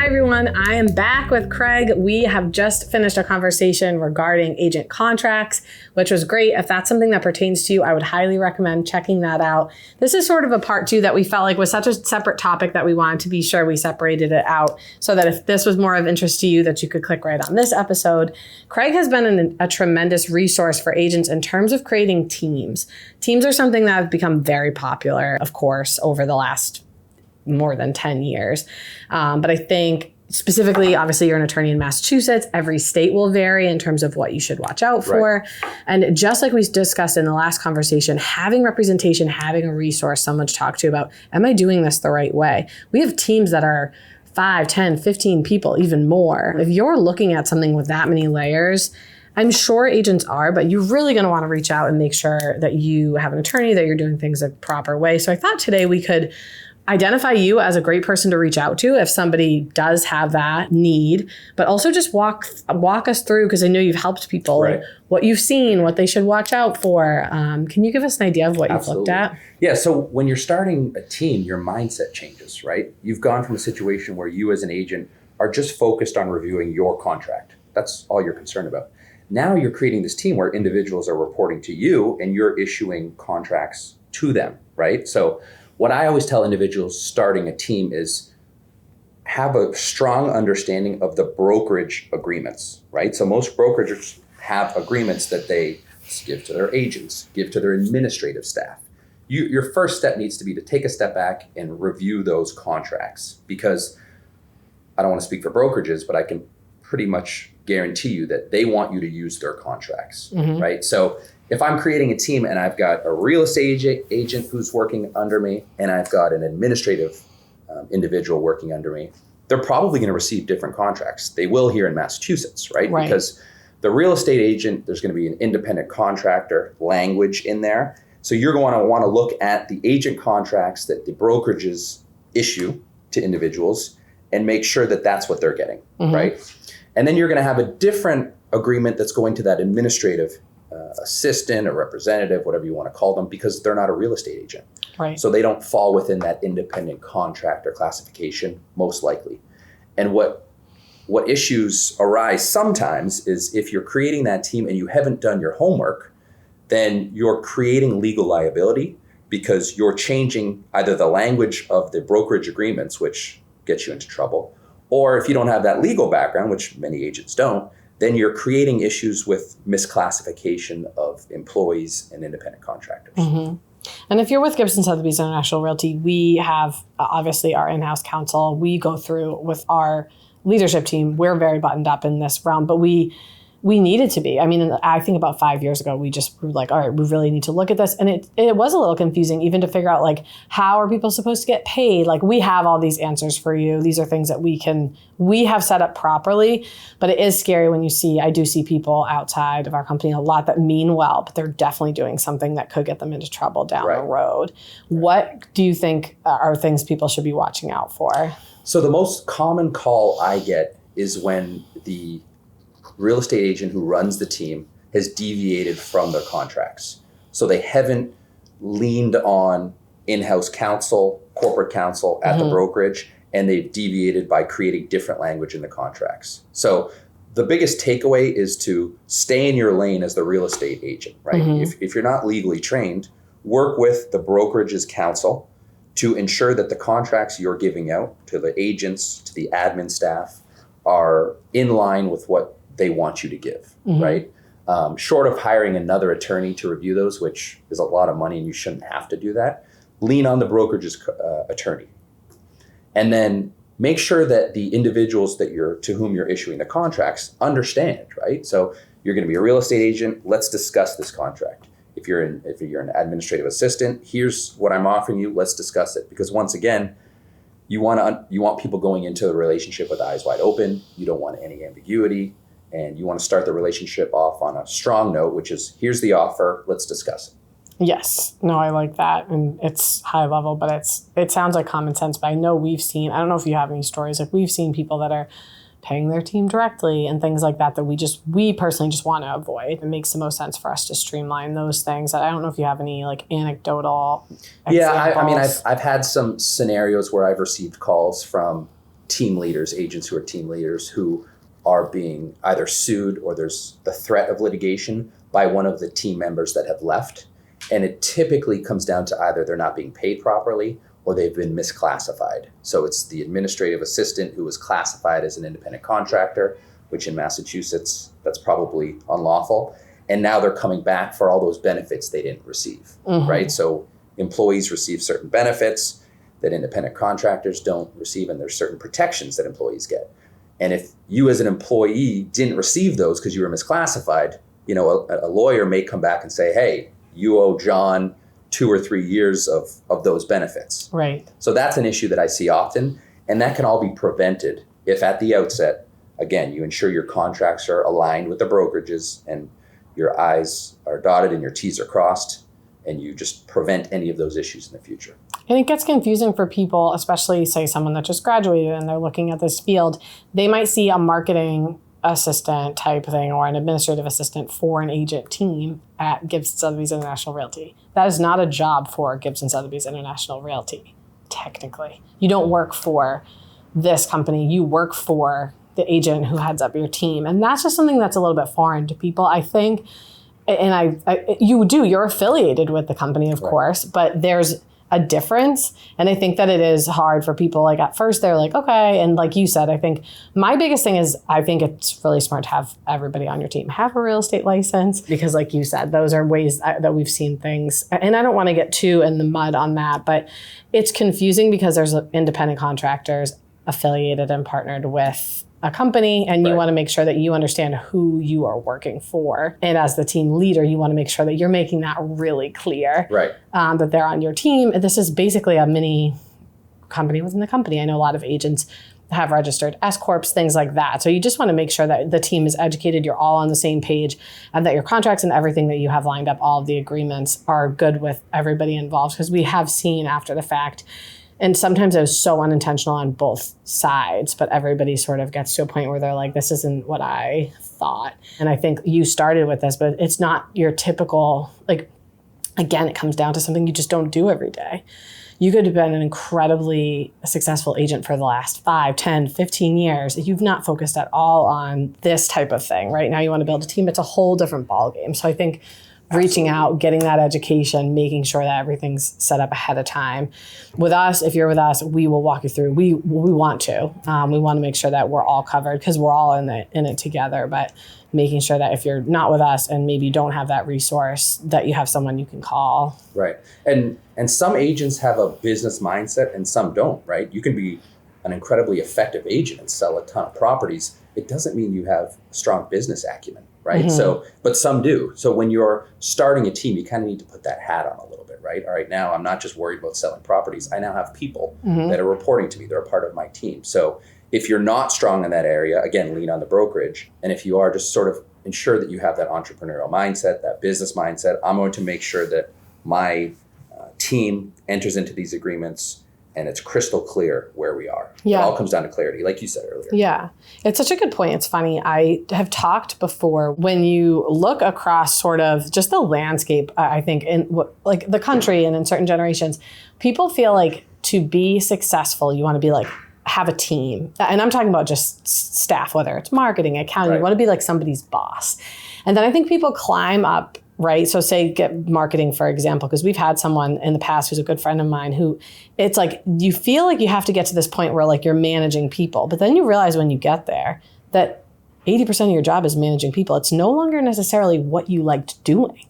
Hi everyone, I am back with Craig. We have just finished a conversation regarding agent contracts, which was great. If that's something that pertains to you, I would highly recommend checking that out. This is sort of a part two that we felt like was such a separate topic that we wanted to be sure we separated it out so that if this was more of interest to you, that you could click right on this episode. Craig has been a tremendous resource for agents in terms of creating teams. Teams are something that have become very popular, of course, over the last more than 10 years. But I think specifically, obviously you're an attorney in Massachusetts. Every state will vary in terms of what you should watch out for. Right. And just like we discussed in the last conversation, having representation, having a resource, someone to talk to about, am I doing this the right way? We have teams that are 5, 10, 15 people, even more. If you're looking at something with that many layers, I'm sure agents are, but you're really going to want to reach out and make sure that you have an attorney, that you're doing things a proper way. So I thought today we could identify you as a great person to reach out to if somebody does have that need, but also just walk us through, because I know you've helped people, right, what you've seen, what they should watch out for. Can you give us an idea of what Absolutely. You've looked at? Yeah, so when you're starting a team, your mindset changes, right? You've gone from a situation where you as an agent are just focused on reviewing your contract. That's all you're concerned about. Now you're creating this team where individuals are reporting to you and you're issuing contracts to them, right? So what I always tell individuals starting a team is have a strong understanding of the brokerage agreements, right? So most brokerages have agreements that they give to their agents, give to their administrative staff. Your first step needs to be to take a step back and review those contracts, because I don't want to speak for brokerages, but I can pretty much guarantee you that they want you to use their contracts, right? So if I'm creating a team and I've got a real estate agent who's working under me and I've got an administrative individual working under me, they're probably going to receive different contracts. They will here in Massachusetts, right? Because the real estate agent, there's going to be an independent contractor language in there. So you're going to want to look at the agent contracts that the brokerages issue to individuals and make sure that that's what they're getting, right? And then you're going to have a different agreement that's going to that administrative assistant or representative, whatever you want to call them, because they're not a real estate agent. Right. So they don't fall within that independent contractor classification, most likely. And what issues arise sometimes is if you're creating that team and you haven't done your homework, then you're creating legal liability because you're changing either the language of the brokerage agreements, which gets you into trouble, or if you don't have that legal background, which many agents don't, then you're creating issues with misclassification of employees and independent contractors. And if you're with Gibson Sotheby's International Realty, we have obviously our in-house counsel. We go through with our leadership team. We're very buttoned up in this realm, but we needed to be. I mean, I think about 5 years ago, we were like, all right, we really need to look at this. And it was a little confusing even to figure out, like, how are people supposed to get paid? Like, we have all these answers for you. These are things that we have set up properly, but it is scary when I do see people outside of our company a lot that mean well, but they're definitely doing something that could get them into trouble down the road. What do you think are things people should be watching out for? So the most common call I get is when the real estate agent who runs the team has deviated from their contracts. So they haven't leaned on in-house counsel, corporate counsel at the brokerage, and they've deviated by creating different language in the contracts. So the biggest takeaway is to stay in your lane as the real estate agent, right? If you're not legally trained, work with the brokerage's counsel to ensure that the contracts you're giving out to the agents, to the admin staff, are in line with what they want you to give, right? Short of hiring another attorney to review those, which is a lot of money and you shouldn't have to do that, lean on the brokerage's attorney. And then make sure that the individuals to whom you're issuing the contracts understand, right? So you're going to be a real estate agent. Let's discuss this contract. If you're an administrative assistant, here's what I'm offering you. Let's discuss it. Because once again, you want people going into the relationship with eyes wide open. You don't want any ambiguity. And you want to start the relationship off on a strong note, which is, here's the offer, let's discuss it. Yes. No, I like that. And it's high level, but it sounds like common sense. But I know I don't know if you have any stories, like we've seen people that are paying their team directly and things like that we personally just want to avoid. It makes the most sense for us to streamline those things. I don't know if you have any like anecdotal examples. Yeah, I mean, I've had some scenarios where I've received calls from team leaders, agents who are team leaders who are being either sued or there's the threat of litigation by one of the team members that have left. And it typically comes down to either they're not being paid properly or they've been misclassified. So it's the administrative assistant who was classified as an independent contractor, which in Massachusetts, that's probably unlawful. And now they're coming back for all those benefits they didn't receive, right? So employees receive certain benefits that independent contractors don't receive, and there's certain protections that employees get. And if you as an employee didn't receive those because you were misclassified, you know, a lawyer may come back and say, hey, you owe John 2 or 3 years of those benefits. Right. So that's an issue that I see often, and that can all be prevented if at the outset, again, you ensure your contracts are aligned with the brokerages and your I's are dotted and your T's are crossed, and you just prevent any of those issues in the future. And it gets confusing for people, especially say someone that just graduated and they're looking at this field. They might see a marketing assistant type thing or an administrative assistant for an agent team at Gibson Sotheby's International Realty. That is not a job for Gibson Sotheby's International Realty, technically. You don't work for this company. You work for the agent who heads up your team. And that's just something that's a little bit foreign to people, I think. And you're affiliated with the company, of course, but there's a difference. And I think that it is hard for people. Like at first they're like, okay. And like you said, I think my biggest thing is I think it's really smart to have everybody on your team have a real estate license, because like you said, those are ways that we've seen things. And I don't want to get too in the mud on that, but it's confusing because there's independent contractors affiliated and partnered with a company, and you want to make sure that you understand who you are working for. And as the team leader, you want to make sure that you're making that really clear, that they're on your team. This is basically a mini company within the company. I know a lot of agents have registered S Corps, things like that. So you just want to make sure that the team is educated, you're all on the same page, and that your contracts and everything that you have lined up, all of the agreements are good with everybody involved. Because we have seen after the fact, and sometimes it was so unintentional on both sides, but everybody sort of gets to a point where they're like, this isn't what I thought. And I think you started with this, but it's not your typical, like, again, it comes down to something you just don't do every day. You could have been an incredibly successful agent for the last 5, 10, 15 years. You've not focused at all on this type of thing. Right now you want to build a team. It's a whole different ballgame. So I think reaching out, getting that education, making sure that everything's set up ahead of time. With us, if you're with us, we will walk you through. We want to. We want to make sure that we're all covered because we're all in it together. But making sure that if you're not with us and maybe you don't have that resource, that you have someone you can call. Right. And some agents have a business mindset and some don't, right? You can be an incredibly effective agent and sell a ton of properties. It doesn't mean you have a strong business acumen. Right. Mm-hmm. So, but some do. So when you're starting a team, you kind of need to put that hat on a little bit, right? All right, now I'm not just worried about selling properties. I now have people that are reporting to me. They're a part of my team. So if you're not strong in that area, again, lean on the brokerage. And if you are, just sort of ensure that you have that entrepreneurial mindset, that business mindset. I'm going to make sure that my team enters into these agreements and it's crystal clear where we are. Yeah. It all comes down to clarity, like you said earlier. Yeah, it's such a good point. It's funny. I have talked before, when you look across sort of just the landscape, I think in like the country and in certain generations, people feel like to be successful, you want to be like, have a team. And I'm talking about just staff, whether it's marketing, accounting, you want to be like somebody's boss. And then I think people climb up, right? So say get marketing, for example, because we've had someone in the past who's a good friend of mine who it's like, you feel like you have to get to this point where like you're managing people, but then you realize when you get there that 80% of your job is managing people. It's no longer necessarily what you liked doing.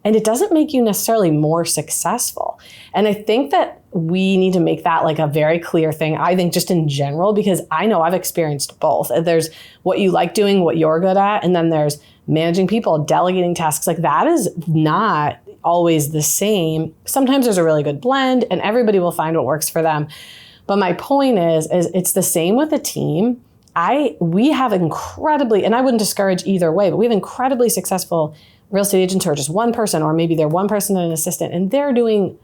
And it doesn't make you necessarily more successful. And I think that we need to make that like a very clear thing, I think just in general, because I know I've experienced both. There's what you like doing, what you're good at, and then there's managing people, delegating tasks. Like that is not always the same. Sometimes there's a really good blend and everybody will find what works for them. But my point is it's the same with a team. We have incredibly, and I wouldn't discourage either way, but we have incredibly successful real estate agents who are just one person, or maybe they're one person and an assistant, and they're doing,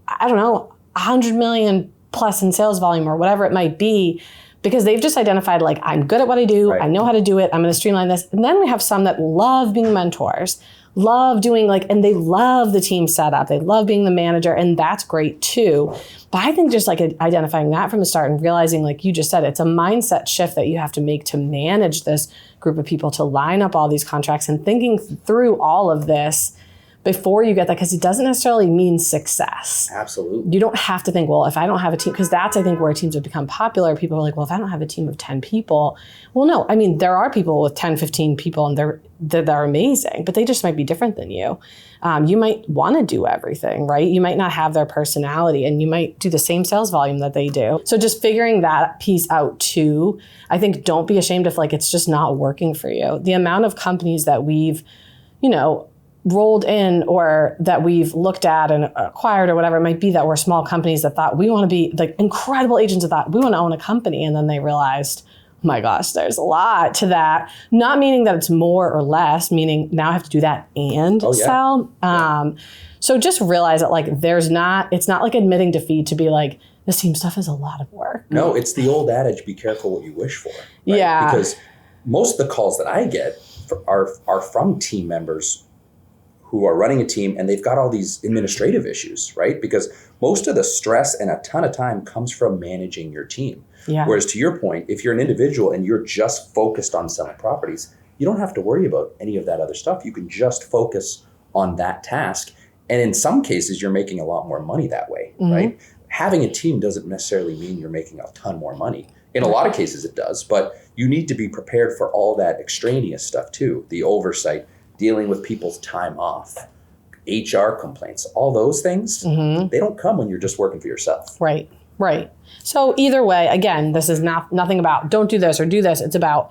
I don't know, 100 million plus in sales volume or whatever it might be, because they've just identified like, I'm good at what I do. Right. I know how to do it. I'm going to streamline this. And then we have some that love being mentors, love doing and they love the team setup. They love being the manager, and that's great too. But I think just identifying that from the start and realizing, like you just said, it's a mindset shift that you have to make to manage this group of people, to line up all these contracts and thinking through all of this before you get that, because it doesn't necessarily mean success. Absolutely. You don't have to think, well, if I don't have a team, because that's, I think, where teams have become popular. People are like, well, if I don't have a team of 10 people, well, no, I mean, there are people with 10, 15 people and they're amazing, but they just might be different than you. You might want to do everything, right? You might not have their personality, and you might do the same sales volume that they do. So just figuring that piece out too, I think don't be ashamed if it's just not working for you. The amount of companies that we've, rolled in or that we've looked at and acquired or whatever it might be, that were small companies that thought we want to be incredible agents that thought we want to own a company. And then they realized, oh my gosh, there's a lot to that. Not meaning that it's more or less, meaning now I have to do that and sell. So just realize that it's not like admitting defeat to be like, this team stuff is a lot of work. No, it's the old adage, be careful what you wish for. Right? Yeah. Because most of the calls that I get are from team members who are running a team, and they've got all these administrative issues, right? Because most of the stress and a ton of time comes from managing your team. Yeah. Whereas to your point, if you're an individual and you're just focused on selling properties, you don't have to worry about any of that other stuff. You can just focus on that task. And in some cases, you're making a lot more money that way, right? Having a team doesn't necessarily mean you're making a ton more money. In a lot of cases it does, but you need to be prepared for all that extraneous stuff too, the oversight, dealing with people's time off, HR complaints, all those things, they don't come when you're just working for yourself. Right. So either way, again, this is nothing about don't do this or do this. It's about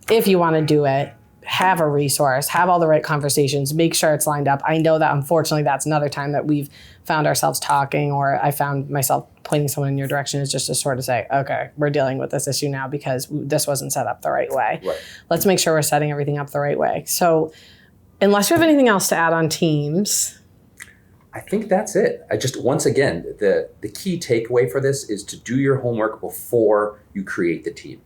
if you want to do it, have a resource, have all the right conversations, make sure it's lined up. I know that unfortunately that's another time that we've found ourselves talking, or I found myself pointing someone in your direction, is just to sort of say, okay, we're dealing with this issue now because this wasn't set up the right way. Right. Let's make sure we're setting everything up the right way. So unless you have anything else to add on teams. I think that's it. Once again, the key takeaway for this is to do your homework before you create the team.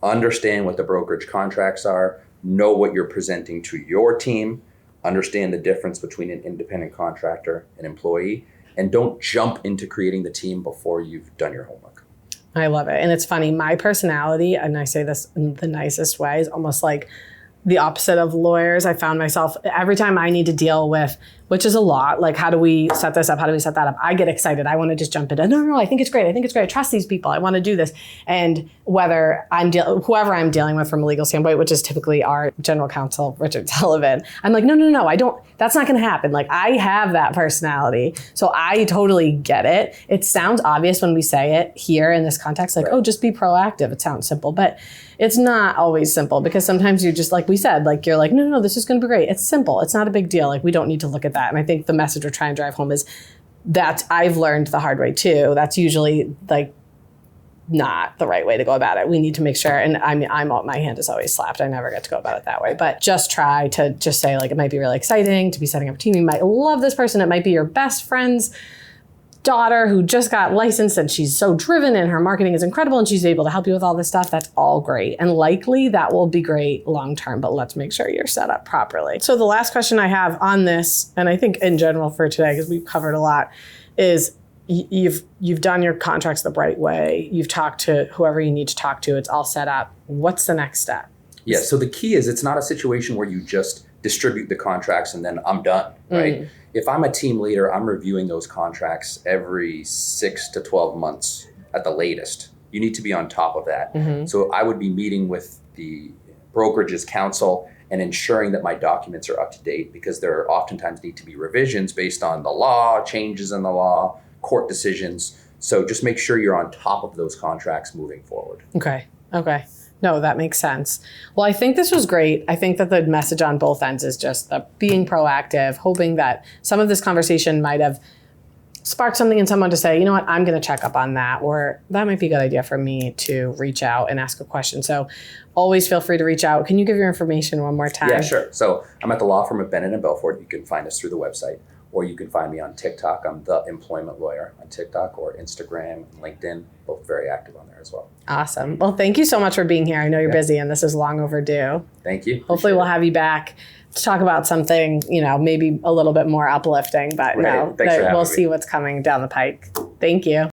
Understand what the brokerage contracts are, know what you're presenting to your team, understand the difference between an independent contractor and employee, and don't jump into creating the team before you've done your homework. I love it. And it's funny, my personality, and I say this in the nicest way, is almost like the opposite of lawyers. I found myself every time I need to deal with, which is a lot, how do we set this up? How do we set that up? I get excited. I want to just jump into, no, I think it's great. I trust these people. I want to do this. And whether whoever I'm dealing with from a legal standpoint, which is typically our general counsel, Richard Sullivan, I'm like, no, I don't, that's not going to happen. I have that personality. So I totally get it. It sounds obvious when we say it here in this context, right. Oh, just be proactive. It sounds simple, but it's not always simple, because sometimes you just, like we said, you're like, no, this is going to be great. It's simple. It's not a big deal. We don't need to look at that. And I think the message we're trying to drive home is that I've learned the hard way too. That's usually not the right way to go about it. We need to make sure, and my hand is always slapped. I never get to go about it that way, but just try to just say it might be really exciting to be setting up a team. You might love this person. It might be your best friend's daughter who just got licensed and she's so driven and her marketing is incredible and she's able to help you with all this stuff. That's all great. And likely that will be great long-term, but let's make sure you're set up properly. So the last question I have on this, and I think in general for today, because we've covered a lot, is you've done your contracts the right way. You've talked to whoever you need to talk to. It's all set up. What's the next step? Yeah. So the key is it's not a situation where you just distribute the contracts and then I'm done, right? If I'm a team leader, I'm reviewing those contracts every 6 to 12 months at the latest. You need to be on top of that. So I would be meeting with the brokerage's counsel and ensuring that my documents are up to date, because there oftentimes need to be revisions based on the law, changes in the law, court decisions. So just make sure you're on top of those contracts moving forward. Okay. No, that makes sense. Well, I think this was great. I think that the message on both ends is just being proactive, hoping that some of this conversation might have sparked something in someone to say, you know what, I'm going to check up on that, or that might be a good idea for me to reach out and ask a question. So always feel free to reach out. Can you give your information one more time? Yeah, sure. So I'm at the law firm of Bennett Belfort. You can find us through the website. or you can find me on TikTok. I'm The Employment Lawyer on TikTok, or Instagram and LinkedIn, both very active on there as well. Awesome. Well, thank you so much for being here. I know you're busy and this is long overdue. Thank you. Hopefully we'll have you back to talk about something, maybe a little bit more uplifting, but Right. Thanks for having we'll me. see what's coming down the pike. Thank you.